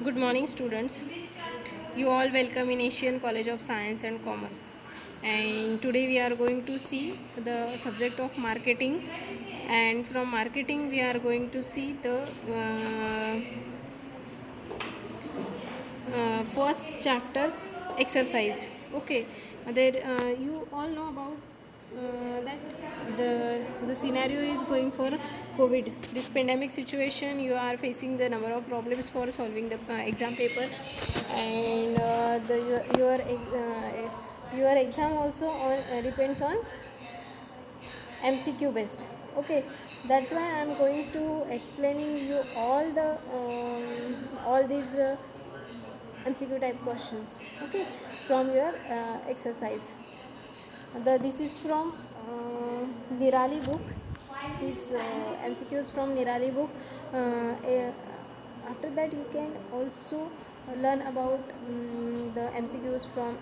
Good morning, students. You all welcome in Asian College of Science and Commerce. And today we are going to see the subject of marketing. And from marketing, we are going to see the first chapter's exercise. Okay, there you all know about that the scenario is going for COVID, this pandemic situation. You are facing the number of problems for solving the exam paper, and your exam also depends on MCQ based. Okay, that's why I'm going to explaining you all these MCQ type questions. Okay, from your exercise. This is from Nirali book. These MCQs from Nirali book. After that, you can also learn about the MCQs from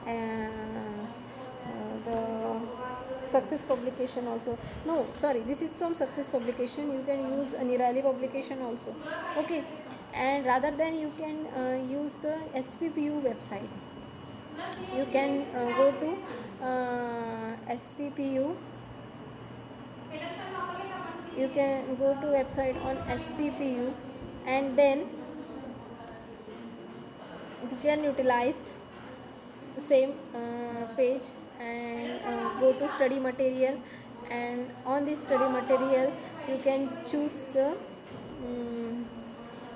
the Success publication also. No, sorry, this is from Success publication. You can use a Nirali publication also. Okay, and rather than you can use the SPPU website. You can go to SPPU. You can go to website on SPPU, and then you can utilize the same page and go to study material, and on this study material you can choose the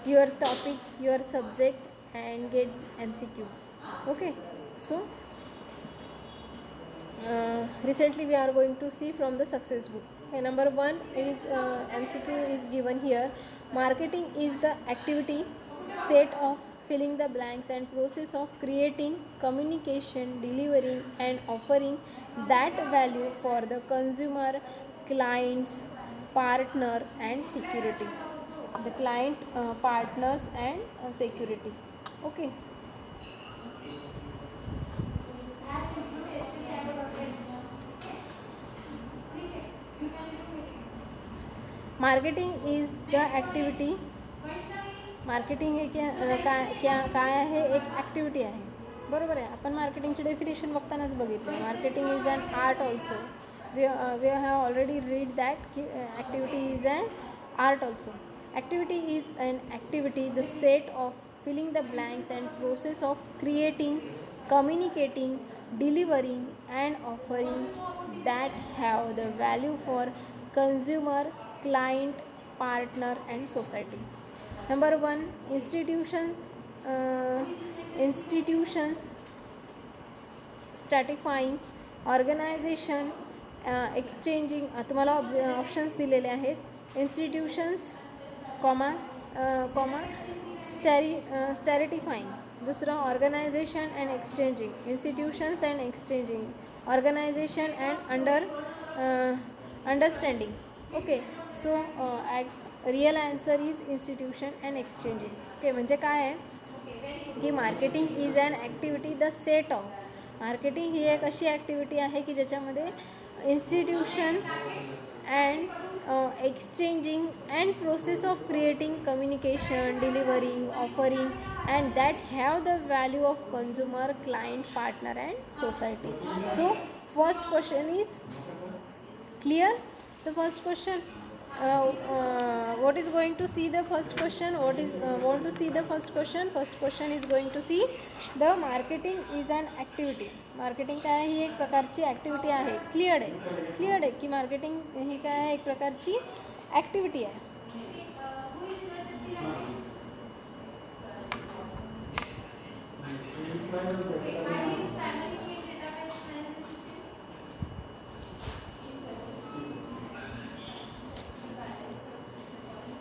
your topic, your subject, and get MCQs. Okay, so recently we are going to see from the Success book. Okay, number one is MCQ is given here. Marketing is the activity set of filling the blanks and process of creating, communication, delivering, and offering that value for the consumer, clients, partner, and security. The client, partners, and security. Okay. Marketing is the activity. Marketing हे काय आहे, एक activity आहे. बरोबर आहे. आपण मार्केटिंगची definition बघतानाच बघितलं. Marketing is an art also. We have already read that की activity is an art also. Activity is an activity the set of filling the blanks and process of creating, communicating, delivering, and offering that have the value for consumer, client, partner, and society. Number one, institution stratifying, organization, exchanging. तुम्हाला options दिलेले आहेत. Institutions comma stratifying. दुसरं organization and exchanging. Institutions and exchanging, organization and understanding. Okay, so real answer is institution and exchanging. Okay, म्हणजे काय आहे की marketing is an activity the set of. Marketing ही एक अशी ॲक्टिव्हिटी आहे की ज्याच्यामध्ये institution and exchanging and process of creating, communication, delivering, offering, and that have the value of consumer, client, partner, and society. So first question is clear. The first question, what is going to see the first question? What is want to see the first question? First question is going to see the marketing is an activity. Marketing काय आहे, ही एक प्रकारची activity आहे. Cleared आहे की marketing ही काय आहे, एक प्रकारची ॲक्टिव्हिटी आहे.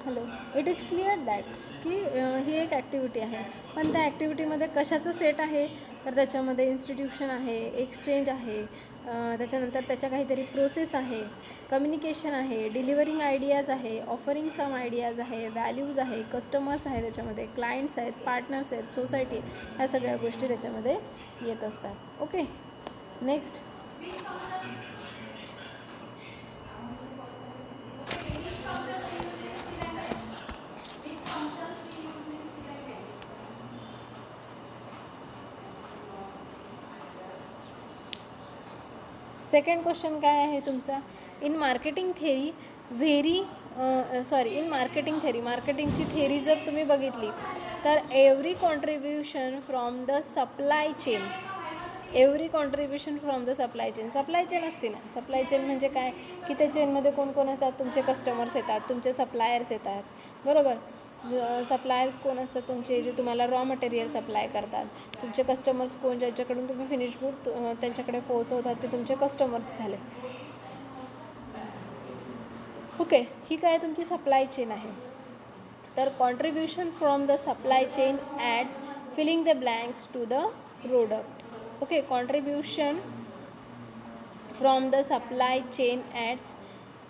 Hello, it is clear that की ही एक ॲक्टिव्हिटी आहे. पण त्या ॲक्टिव्हिटीमध्ये कशाचं सेट आहे, तर त्याच्यामध्ये इन्स्टिट्यूशन आहे, एक्सचेंज आहे, त्याच्यानंतर त्याच्या काहीतरी प्रोसेस आहे, कम्युनिकेशन आहे, डिलिव्हरिंग आयडियाज आहे, ऑफरिंग सम आयडियाज आहे, व्हॅल्यूज आहे, कस्टमर्स आहे, त्याच्यामध्ये क्लायंट्स आहेत, पार्टनर्स आहेत, सोसायटी, ह्या सगळ्या गोष्टी त्याच्यामध्ये येत असतात. Okay, next. सेकंड क्वेश्चन काय आहे तुमचा, इन मार्केटिंग थेरी इन मार्केटिंगची थेरी जर तुम्ही बघितली तर every contribution from the supply chain supply chain असते ना. सप्लाय चेन म्हणजे काय की त्या चेनमध्ये कोण कोण येतात, तुमचे कस्टमर्स येतात, तुमचे सप्लायर्स येतात, बरोबर. सप्लायर्स कोण असतात तुमचे, जे तुम्हाला रॉ मटेरियल सप्लाय करतात. तुमचे कस्टमर्स कोण, ज्यांच्याकडून तुम्ही फिनिश गुड त्यांच्याकडे पोहोचवतात, ते तुमचे कस्टमर्स झाले. ओके, ही काय तुमची सप्लाय चेन आहे. तर contribution from the supply chain adds filling the blanks to the product. Okay, contribution from the supply chain adds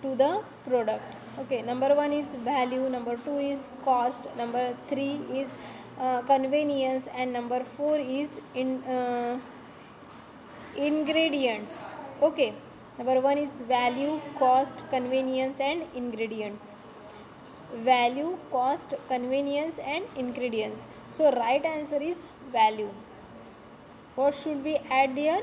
to the product. Okay, number 1 is value, number 2 is cost, number 3 is convenience, and number 4 is ingredients. Okay, number 1 is value, cost, convenience, and ingredients. Value, cost, convenience, and ingredients. So right answer is value. What should we add there?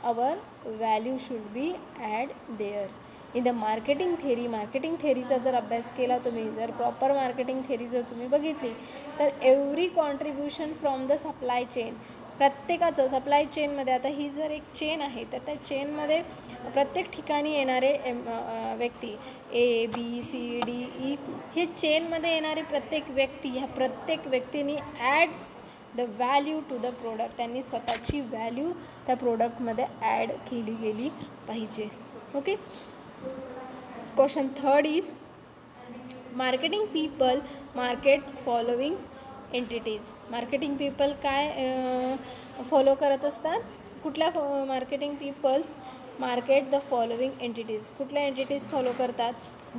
Our value should be add there. In the marketing theoryचा जर अभ्यास केला तुम्ही, जर proper marketing theory जर तुम्ही बघितली, तर every contribution from the supply chain, प्रत्येकाचं सप्लाय चेनमध्ये, आता ही जर एक चेन आहे तर त्या चेनमध्ये प्रत्येक ठिकाणी येणारे व्यक्ती A B C D E, हे चेनमध्ये येणारे प्रत्येक व्यक्ती, ह्या प्रत्येक व्यक्तींनी adds the value to the product, त्यांनी स्वतःची व्हॅल्यू त्या प्रोडक्टमध्ये ॲड केली गेली पाहिजे. Okay, question third is marketing people market following entities. Marketing people काय फॉलो करत असतात, कुठल्या marketing peoples market the following entities, कुठल्या एंटिटीज फॉलो करतात,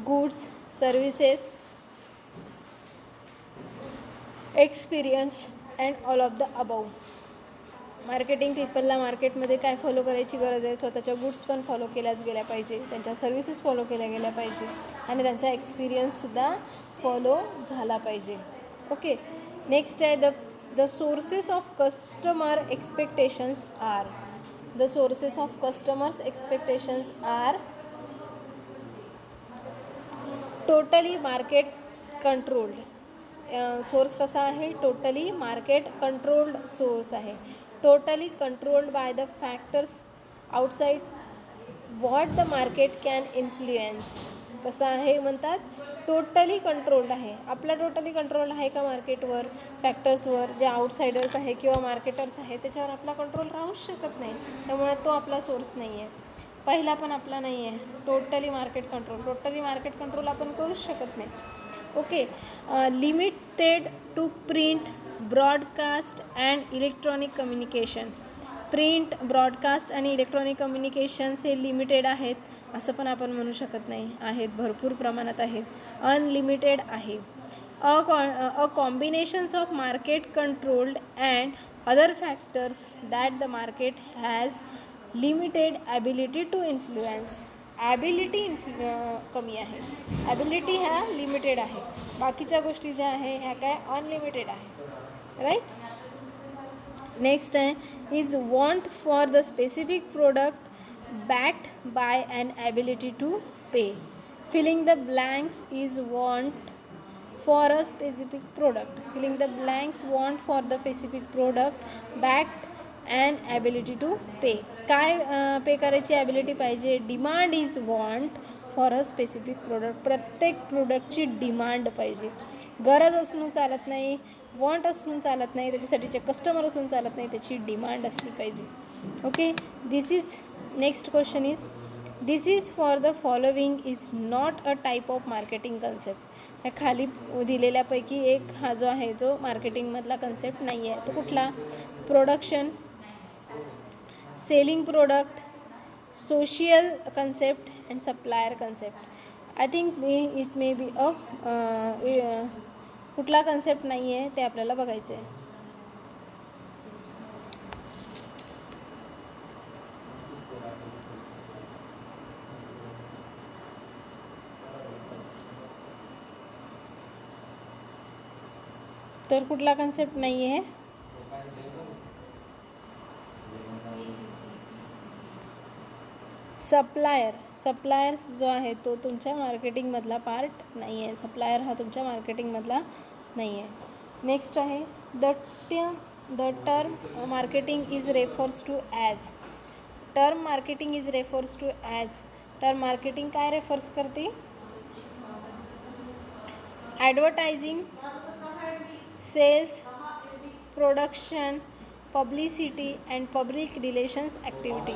goods, services, experience and all of the above. Marketing पीपलला मार्केटमध्ये काय फॉलो करायची गरज आहे, स्वतःच्या गुड्स पण फॉलो केल्याच गेल्या पाहिजे, त्यांच्या सर्व्हिसेस फॉलो केल्या गेल्या पाहिजे, आणि त्यांचा एक्सपिरियन्ससुद्धा फॉलो झाला पाहिजे. ओके, नेक्स्ट आहे the sources of customer expectations are. The sources of customers expectations are totally market controlled. Source कसा आहे, टोटली मार्केट कंट्रोल्ड सोर्स आहे. Totally controlled by the factors outside what the market can influence. कसं आहे म्हणतात, totally controlled आहे. आपला totally control आहे का मार्केटवर, फॅक्टर्सवर, जे आउटसायडर्स आहे किंवा मार्केटर्स आहे त्याच्यावर आपला कंट्रोल राहूच शकत नाही. त्यामुळे तो आपला सोर्स नाही आहे, पहिला पण आपला नाही आहे. टोटली मार्केट कंट्रोल आपण करूच शकत नाही. Okay, limited to print, broadcast and electronic communication. Print, broadcast आणि इलेक्ट्रॉनिक कम्युनिकेशन्स हे लिमिटेड आहेत असं पण आपण म्हणू शकत नाही, आहेत, भरपूर प्रमाणात आहेत, अनलिमिटेड आहे. A combinations of market controlled and other factors that the market has limited ability to influence. Ability कमी आहे, ॲबिलिटी ह्या लिमिटेड आहे, बाकीच्या गोष्टी ज्या आहे ह्या काय अनलिमिटेड आहे. राईट, नेक्स्ट आहे is want for the specific product backed by an ability to pay. Filling the blanks is want for a specific product. Filling the blanks want for the specific product backed and ability to pay. काय pay करायची ability पाहिजे, demand is want for a specific product. प्रत्येक प्रोडक्टची demand पाहिजे, गरज असून चालत नाही, वॉन्ट असून चालत नाही, त्याच्यासाठीचे कस्टमर असून चालत नाही, त्याची डिमांड असली पाहिजे. Okay, this is next question is this is for the following is not a type of marketing concept. ह्या खाली दिलेल्यापैकी एक हा जो आहे जो मार्केटिंगमधला कन्सेप्ट नाही आहे, तो कुठला, production, selling product, social concept and supplier concept. I think it may be कुठला कन्सेप्ट नाही आहे ते आपल्याला बघायचं आहे. तर कुठला कन्सेप्ट नाही आहे, सप्लायर्स जो आहे तो तुमच्या मार्केटिंगमधला पार्ट नाही आहे. सप्लायर हा तुमच्या मार्केटिंगमधला नाही आहे. नेक्स्ट आहे the term marketing is refers to as. Term marketing is refers to as. Term marketing काय रेफर्स करते? Advertising, sales, production, publicity and public relations activity.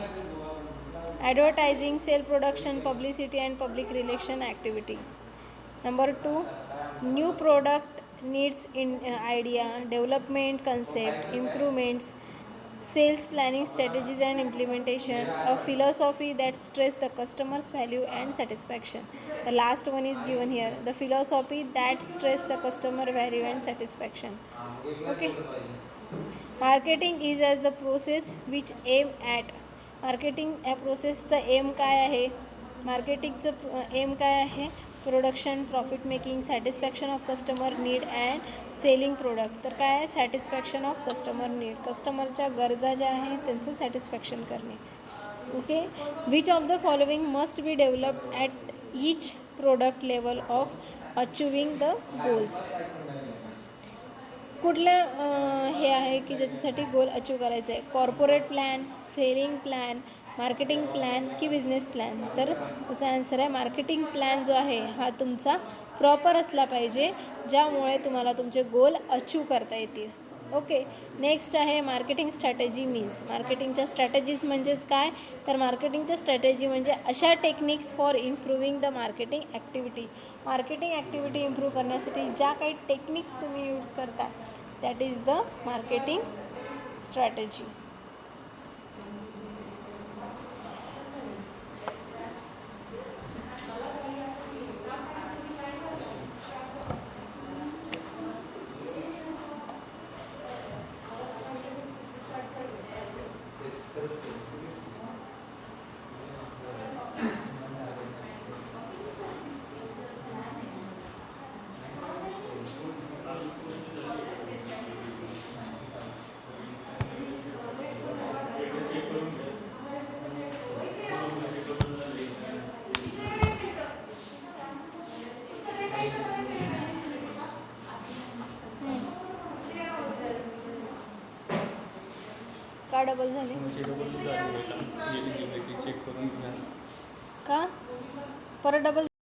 Advertising, sale, production, publicity and public relation activity. Number 2, new product needs in idea, development, concept, improvements, sales planning strategies and implementation, a philosophy that stress the customer's value and satisfaction. The last one is given here, the philosophy that stress the customer value and satisfaction. Okay, marketing is as the process which aim at. Marketing या प्रोसेसचा aim काय आहे? मार्केटिंगचं aim काय आहे? Production, profit making, satisfaction of customer need and selling product. तर काय आहे? Satisfaction of customer need. कस्टमरच्या गरजा ज्या आहेत त्यांचं सॅटिस्फॅक्शन करणे. Okay, which of the following must be developed at each product level of achieving the goals. कुठल्या हे आहे की ज्याच्यासाठी गोल अचीव करायचं आहे? Corporate plan, selling plan, marketing plan की बिझनेस प्लॅन. तर त्याचा आन्सर आहे मार्केटिंग प्लॅन जो आहे हा तुमचा प्रॉपर असला पाहिजे ज्यामुळे तुम्हाला तुमचे गोल अचीव करता येतील. ओके, नेक्स्ट आहे मार्केटिंग स्ट्रॅटेजी मीन्स. मार्केटिंगच्या स्ट्रॅटेजीज म्हणजेच काय? तर मार्केटिंगच्या स्ट्रॅटेजी म्हणजे अशा techniques for improving the marketing activity. Marketing activity improve करण्यासाठी ज्या काही टेक्निक्स तुम्ही यूज करता that is the marketing strategy. का डबल झाले? का परत डबल